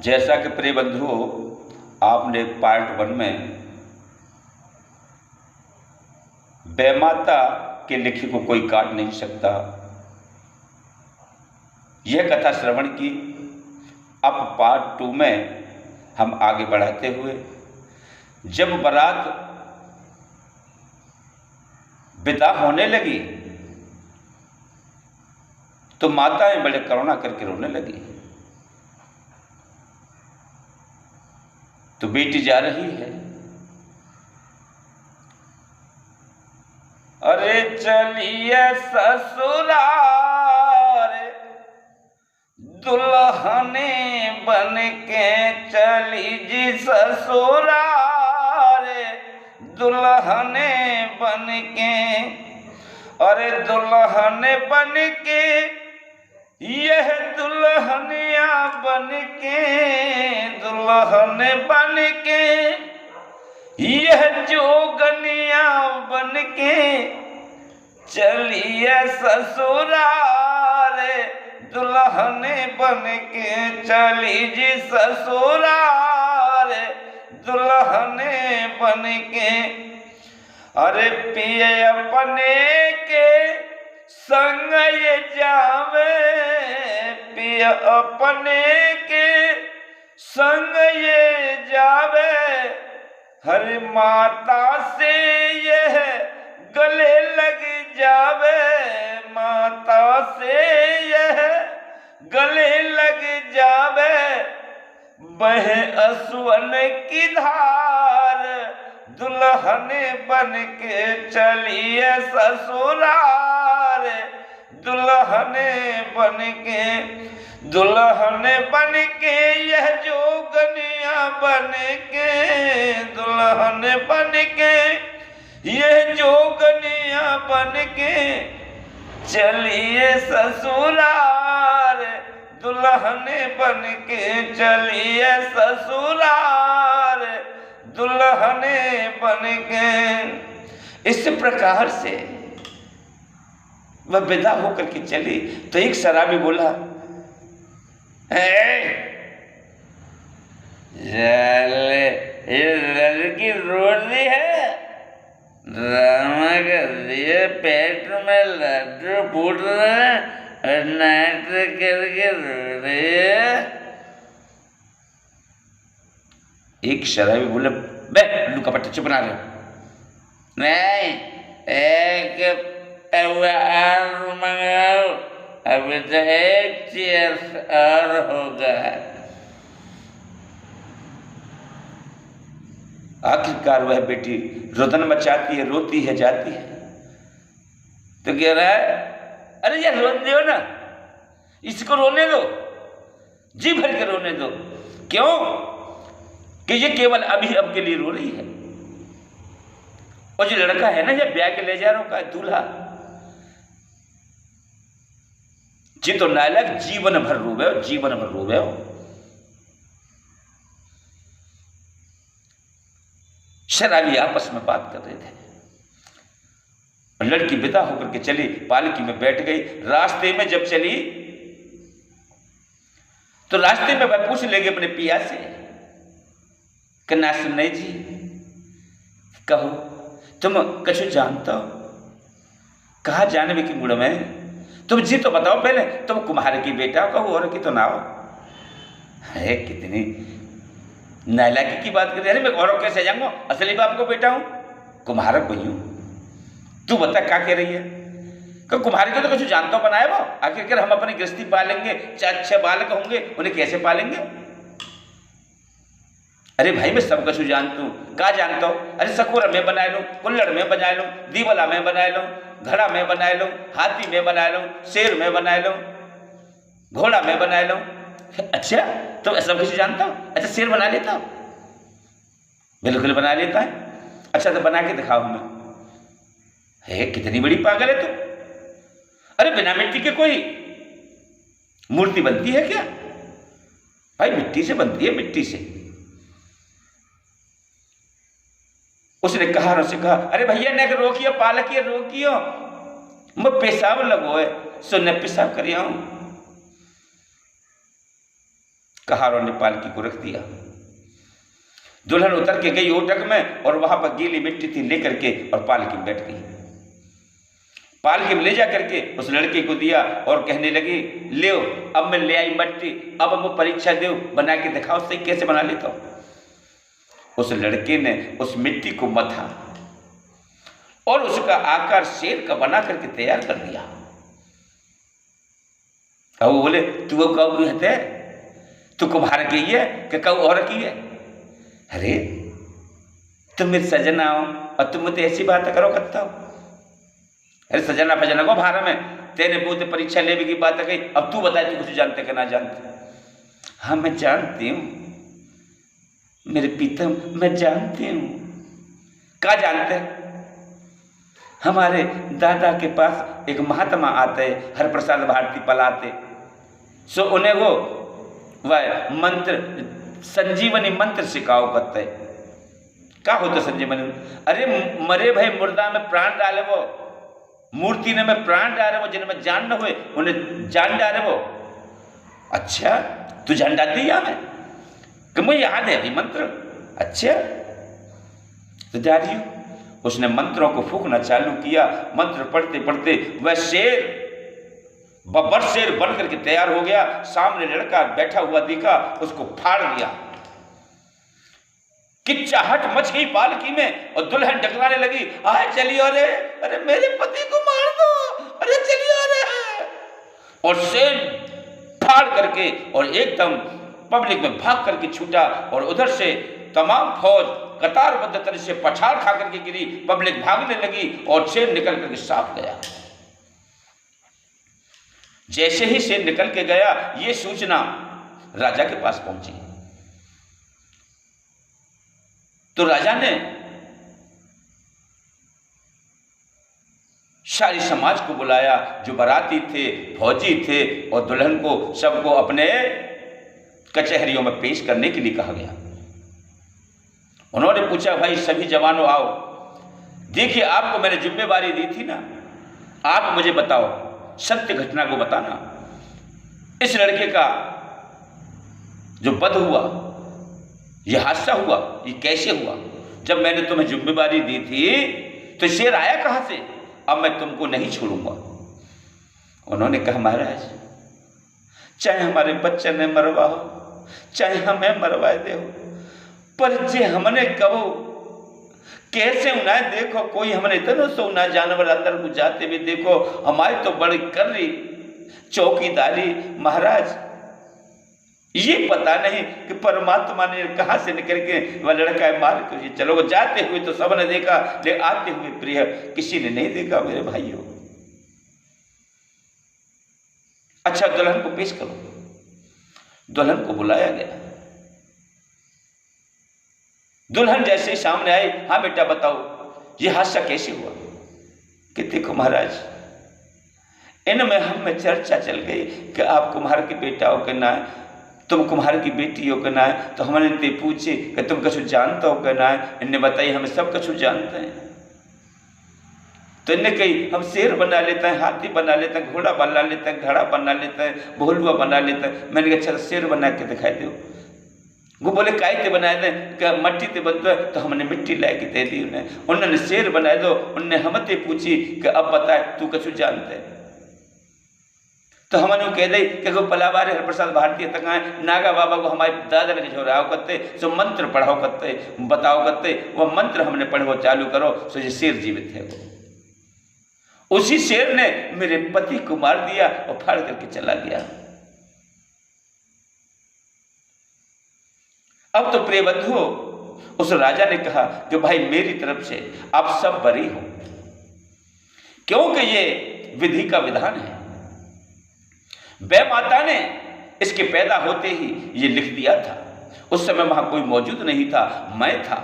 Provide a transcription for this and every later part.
जैसा कि प्रिय बंधुओं, आपने पार्ट 1 में बेमाता के लिखे को कोई काट नहीं सकता यह कथा श्रवण की। अब पार्ट 2 में हम आगे बढ़ाते हुए, जब बारात विदा होने लगी तो माताएं बड़े करुणा करके रोने लगी। तो बेटी जा रही है, अरे चलिए ससुराल दुल्हने बन के, चली जी ससुराल दुल्हने बन के, अरे दुल्हने बन के, यह दुल्हनिया बन के, दुल्हने बन के, यह जोगनिया बन के, चलिए ससुराल दुल्हने बन के, चली जी ससुराल दुल्हने बन के। अरे पिए अपने के संग ये जावे, पिए अपने के संग ये जावे, हर माता से यह गले लग जावे, माता से यह गले लग जावे, बहे असुवन की धार दुल्हने बन के, चलिए ससुराल दुल्हने बन के, दुल्हने बन के, यह जोगनिया बन के, दुल्हने बन के, यह जोगनिया बन के, चलिए ससुराल दुल्हने बन के, चलिए ससुराल दुल्हने बन के। इस प्रकार से वह विदा होकर के चली तो एक शराबी बोला, ये लड़की रो रही है, ड्रामा कर दिए, पेट में लड्डू फूट रहे हैं और नाटक करके रो रही है। एक शराबी बोले, बे उल्लू का पट्टा चुप ना रहे, नहीं एक और मंगाओ, अभी तो एक चीज और होगा। आखिरकार वह बेटी रुदन मचाती है, रोती है, जाती है, तो कह रहा है, अरे यार रोने दो ना, इसको रोने दो, जी भर के रोने दो। क्यों? कि ये केवल अभी अब के लिए रो रही है, और जो लड़का है ना, जब ब्याह के ले जा रहा का दूल्हा, जी तो नायक जीवन भर रोवे, जीवन भर रोवे। शराबी आपस में बात कर रहे थे। लड़की विदा होकर के चली, पालकी में बैठ गई। रास्ते में जब चली तो रास्ते में वह पूछ लेगी अपने पिया से, कन्ना सुनई जी, कहो तुम कछु जानता हो? कहा जानवे की मुड़ में, तुम जी तो बताओ पहले, तुम कुम्हार की बेटा कहो और की तो ना हो। है कितनी नालायकी की बात कर रही है। अरे मैं औरों कैसे जाऊंगा, असली बाप को बेटा हूं, कुम्हार को ही हूं। तू बता क्या कह रही है? कुम्हार को तो कुछ जानता बनाए वो, आखिरकार हम अपनी गृहस्थी पालेंगे, 4-6 बालक होंगे, उन्हें कैसे पालेंगे? अरे भाई मैं सब कुछ जानता हूँ। क्या जानता हूँ? अरे सकोरा में बना लूँ, कुल्लड़ में बना लूँ, दीवला में बना लूँ, घड़ा में बना लूँ, हाथी में बना लूँ, शेर में बना लूँ, घोड़ा में बना लूँ। अच्छा तो सब कुछ जानता हूँ? अच्छा शेर बना लेता हूँ? बिल्कुल बना लेता है। अच्छा तो बना के दिखाओ हमें। है कितनी बड़ी पागल है तू। अरे बिना मिट्टी के कोई मूर्ति बनती है क्या? भाई मिट्टी से बनती है, मिट्टी से। उसने कहा, उससे कहा, अरे भैया ने रोकियो, पालकियो रोकियो, मैं पेशाब लगो है, सो ने पेशाब कर आऊं। कहारों ने पालकी को रख दिया। दुल्हन उतर के गई ओटक में और वहां पर गीली मिट्टी थी लेकर के और पालकी में बैठ गई। पालकी में ले जा करके उस लड़के को दिया और कहने लगी, ले अब मैं ले आई मट्टी, अब मैं परीक्षा दे बना के दिखाओ सही कैसे बना लेता हूं। उस लड़के ने उस मिट्टी को मथा और उसका आकार शेर का बना करके तैयार कर दिया। अब वो बोले, तू वो कौ की है, तू कुम्हार की है कि कौ और की है? अरे तुम मेरे सजना हो और तुम मुझे ऐसी बात करो करता हो। अरे सजना फजना को भारा में तेरे मुंह परीक्षा लेने की बात कही, अब तू बताए तू कुछ जानते कि ना जानते? हाँ मैं जानती हूं मेरे प्रीतम, मैं जानती हूं। क्या जानते? हमारे दादा के पास एक महात्मा आते हरप्रसाद भारती पलाते, सो उन्हें वो वह मंत्र संजीवनी मंत्र सिखाओ करते। क्या होता संजीवनी? अरे मरे भाई मुर्दा में प्राण डाले वो, मूर्ति ने में प्राण डाले वो, जिनमें जान न हुए उन्हें जान डाले वो। अच्छा तू जान डालती है मैं कि मुझे याद है अभी मंत्र। अच्छा तो जा रही हूं। उसने मंत्रों को फूंकना चालू किया। मंत्र पढ़ते पढ़ते वह शेर बब्बर शेर बन करके तैयार हो गया। सामने लड़का बैठा हुआ दिखा, उसको फाड़ दिया। कि चाहट मच गई पालकी में और दुल्हन डगराने लगी, आए चलियो रे, अरे मेरे पति को मार दो, अरे चलियो रे। और शेर फाड़ करके और एकदम पब्लिक में भाग करके छूटा और उधर से तमाम फौज कतारबद्ध तरह से पछाड़ खा करके गिरी। पब्लिक भागने लगी और शेर निकल करके साफ गया। जैसे ही शेर निकल के गया, ये सूचना राजा के पास पहुंची। तो राजा ने सारी समाज को बुलाया, जो बाराती थे, फौजी थे और दुल्हन को सबको अपने कचहरियों में पेश करने के लिए कहा गया। उन्होंने पूछा, भाई सभी जवानों आओ, देखिए आपको मैंने जिम्मेवारी दी थी ना, आप मुझे बताओ, सत्य घटना को बताना। इस लड़के का जो वध हुआ, यह हादसा हुआ, ये कैसे हुआ? जब मैंने तुम्हें जिम्मेवारी दी थी तो शेर आया कहां से? अब मैं तुमको नहीं छोड़ूंगा। उन्होंने कहा, महाराज चाहे हमारे बच्चे ने मरवा हो, चाहे हमें मरवा दे हो, पर जे हमने कहो कैसे उन्हें देखो, कोई हमने इतना सो ना जानवर अंदर को जाते भी देखो, हमारी तो बड़ी कर रही चौकीदारी। महाराज ये पता नहीं कि परमात्मा ने कहां से निकल के वह लड़का मार कर चलो। जाते हुए तो सबने देखा, लेकिन आते हुए प्रिय किसी ने नहीं देखा मेरे भाइयों। अच्छा दुल्हन को पेश करो। दुल्हन को बुलाया गया। दुल्हन जैसे ही सामने आई, हाँ बेटा बताओ ये हादसा कैसे हुआ? कि देखो महाराज, इनमें हमें चर्चा चल गई कि आप कुम्हार के बेटा हो कि ना, तुम कुम्हार की बेटी हो कि ना। तो हमने इनसे पूछे कि तुम कछु जानता हो कि ना। इनने बताई हमें सब कछु जानते हैं। तो इनने कही हम शेर बना लेते हैं, हाथी बना लेते हैं, घोड़ा बना लेते हैं, घड़ा बना लेते हैं, भोलुआ बना लेते हैं। मैंने कहा अच्छा शेर बना के दिखाई दो। वो बोले काय ते बनाए थे? क्या मट्टी ते बनता है? तो हमने मिट्टी ला के दे दी उन्हें। उन्होंने शेर बनाए दो। उनने हमसे पूछी कि अब बताए तू कछु जानते? तो हमने कह दी कि वो पलावार हरप्रसाद भारती तक आए, नागा बाबा को हमारे दादा ने झोराओ करते, सो मंत्र पढ़ाओ करते, बताओ करते। वह मंत्र हमने पढ़ो चालू करो, सो ये शेर जीवित है। वो उसी शेर ने मेरे पति को मार दिया और फाड़ करके चला गया। अब तो प्रिय बंधुओं, उस राजा ने कहा कि भाई मेरी तरफ से आप सब बरी हो, क्योंकि ये विधि का विधान है। वह माता ने इसके पैदा होते ही ये लिख दिया था। उस समय वहां कोई मौजूद नहीं था, मैं था।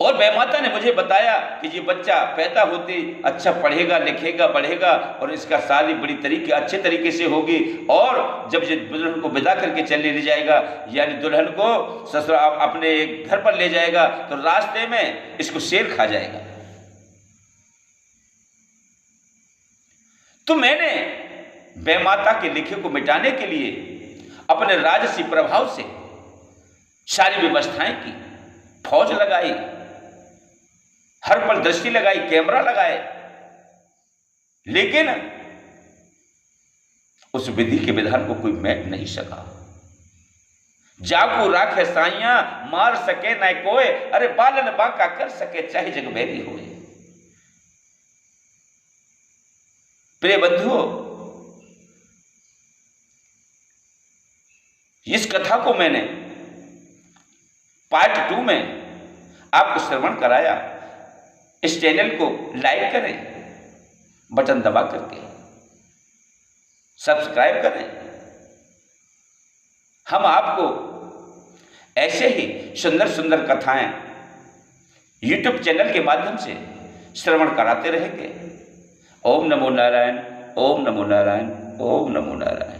और वह माता ने मुझे बताया कि ये बच्चा पैदा होते अच्छा पढ़ेगा, लिखेगा, बढ़ेगा और इसका शादी बड़ी तरीके अच्छे तरीके से होगी। और जब ये दुल्हन को विदा करके चले ले जाएगा, यानी दुल्हन को ससुराल अपने घर पर ले जाएगा, तो रास्ते में इसको शेर खा जाएगा। तो मैंने वह माता के लिखे को मिटाने के लिए अपने राजसी प्रभाव से सारी व्यवस्थाएं की, फौज लगाई, हर पल दृष्टि लगाई, कैमरा लगाए, लेकिन उस विधि के विधान को कोई मैट नहीं सका। जाकू राखे साइया मार सके न कोई, अरे बालन बांका कर सके चाहे जग बैरी होए। प्रिय बंधुओं, इस कथा को मैंने पार्ट 2 में आपको श्रवण कराया। इस चैनल को लाइक करें, बटन दबा करके सब्सक्राइब करें। हम आपको ऐसे ही सुंदर सुंदर कथाएं YouTube चैनल के माध्यम से श्रवण कराते रहेंगे। ओम नमो नारायण, ओम नमो नारायण, ओम नमो नारायण।